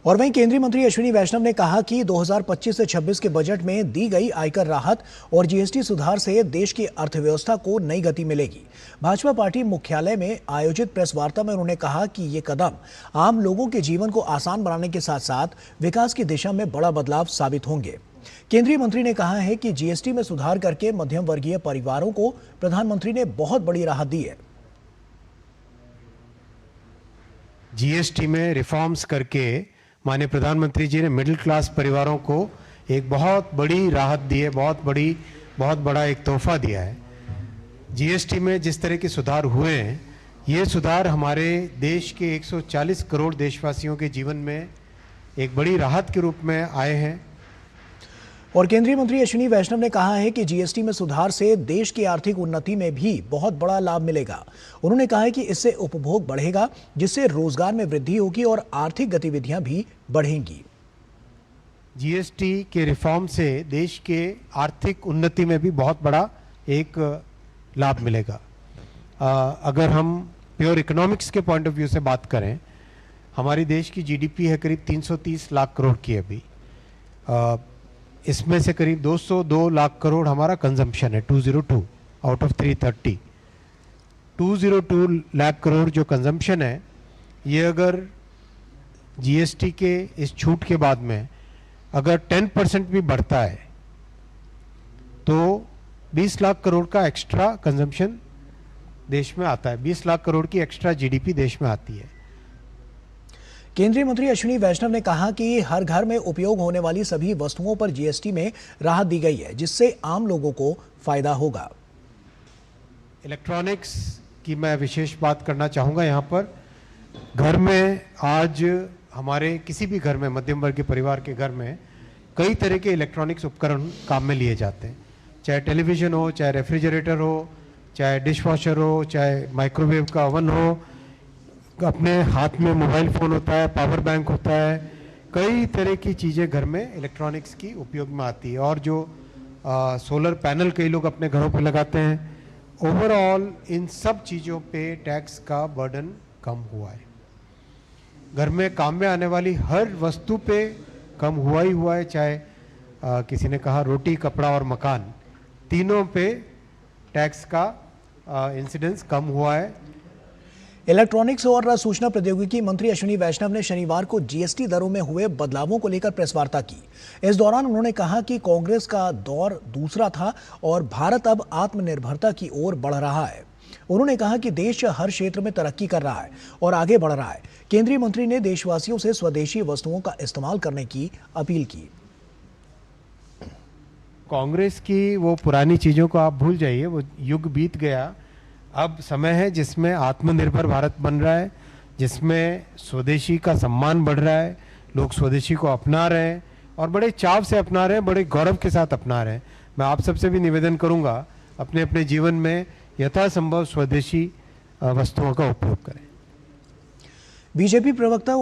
और वहीं केंद्रीय मंत्री अश्विनी वैष्णव ने कहा कि 2025 से 26 के बजट में दी गई आयकर राहत और जीएसटी सुधार से देश की अर्थव्यवस्था को नई गति मिलेगी। भाजपा पार्टी मुख्यालय में आयोजित प्रेस वार्ता में उन्होंने कहा कि ये कदम आम लोगों के जीवन को आसान बनाने के साथ साथ विकास की दिशा में बड़ा बदलाव साबित होंगे। केंद्रीय मंत्री ने कहा है कि जीएसटी में सुधार करके मध्यम वर्गीय परिवारों को प्रधानमंत्री ने बहुत बड़ी राहत दी है। जीएसटी में रिफॉर्म्स करके माननीय प्रधानमंत्री जी ने मिडिल क्लास परिवारों को एक बहुत बड़ी राहत दी है, बहुत बड़ा एक तोहफा दिया है। जीएसटी में जिस तरह के सुधार हुए हैं, ये सुधार हमारे देश के 140 करोड़ देशवासियों के जीवन में एक बड़ी राहत के रूप में आए हैं। और केंद्रीय मंत्री अश्विनी वैष्णव ने कहा है कि जीएसटी में सुधार से देश की आर्थिक उन्नति में भी बहुत बड़ा लाभ मिलेगा। उन्होंने कहा है कि इससे उपभोग बढ़ेगा, जिससे रोजगार में वृद्धि होगी और आर्थिक गतिविधियां भी बढ़ेंगी। जीएसटी के रिफॉर्म से देश के आर्थिक उन्नति में भी बहुत बड़ा एक लाभ मिलेगा। अगर हम प्योर इकोनॉमिक्स के पॉइंट ऑफ व्यू से बात करें, हमारी देश की जीडीपी है करीब 330 लाख करोड़ की अभी। इसमें से करीब 202 लाख करोड़ हमारा कंजम्पशन है, 202 आउट ऑफ 330। 202 लाख करोड़ जो कंजम्पशन है, ये अगर जीएसटी के इस छूट के बाद में अगर 10% भी बढ़ता है तो 20 लाख करोड़ का एक्स्ट्रा कंजम्पशन देश में आता है, 20 लाख करोड़ की एक्स्ट्रा जीडीपी देश में आती है। केंद्रीय मंत्री अश्विनी वैष्णव ने कहा कि हर घर में उपयोग होने वाली सभी वस्तुओं पर जीएसटी में राहत दी गई है, जिससे आम लोगों को फायदा होगा। इलेक्ट्रॉनिक्स की मैं विशेष बात करना चाहूँगा यहाँ पर। घर में आज हमारे किसी भी घर में, मध्यम वर्ग के परिवार के घर में कई तरह के इलेक्ट्रॉनिक्स उपकरण काम में लिए जाते हैं, चाहे टेलीविज़न हो, चाहे रेफ्रिजरेटर हो, चाहे डिशवॉशर हो, चाहे माइक्रोवेव का ओवन हो, अपने हाथ में मोबाइल फ़ोन होता है, पावर बैंक होता है, कई तरह की चीज़ें घर में इलेक्ट्रॉनिक्स की उपयोग में आती है। और जो सोलर पैनल कई लोग अपने घरों पे लगाते हैं, ओवरऑल इन सब चीज़ों पे टैक्स का बर्डन कम हुआ है। घर में काम में आने वाली हर वस्तु पे कम हुआ ही हुआ है, चाहे किसी ने कहा रोटी, कपड़ा और मकान, तीनों पे टैक्स का इंसिडेंस कम हुआ है। इलेक्ट्रॉनिक्स और सूचना प्रौद्योगिकी मंत्री अश्विनी वैष्णव ने शनिवार को जीएसटी दरों में हुए बदलावों को लेकर प्रेस वार्ता की। इस दौरान उन्होंने कहा कि कांग्रेस का दौर दूसरा था और भारत अब आत्मनिर्भरता की ओर बढ़ रहा है। उन्होंने कहा कि देश हर क्षेत्र में तरक्की कर रहा है और आगे बढ़ रहा है। केंद्रीय मंत्री ने देशवासियों से स्वदेशी वस्तुओं का इस्तेमाल करने की अपील की। कांग्रेस की वो पुरानी चीज़ों को आप भूल जाइए, वो युग बीत गया। अब समय है जिसमें आत्मनिर्भर भारत बन रहा है, जिसमें स्वदेशी का सम्मान बढ़ रहा है, लोग स्वदेशी को अपना रहे हैं और बड़े चाव से अपना रहे हैं, बड़े गौरव के साथ अपना रहे हैं। मैं आप सबसे भी निवेदन करूंगा, अपने अपने जीवन में यथासंभव स्वदेशी वस्तुओं का उपयोग करें। बीजेपी प्रवक्ता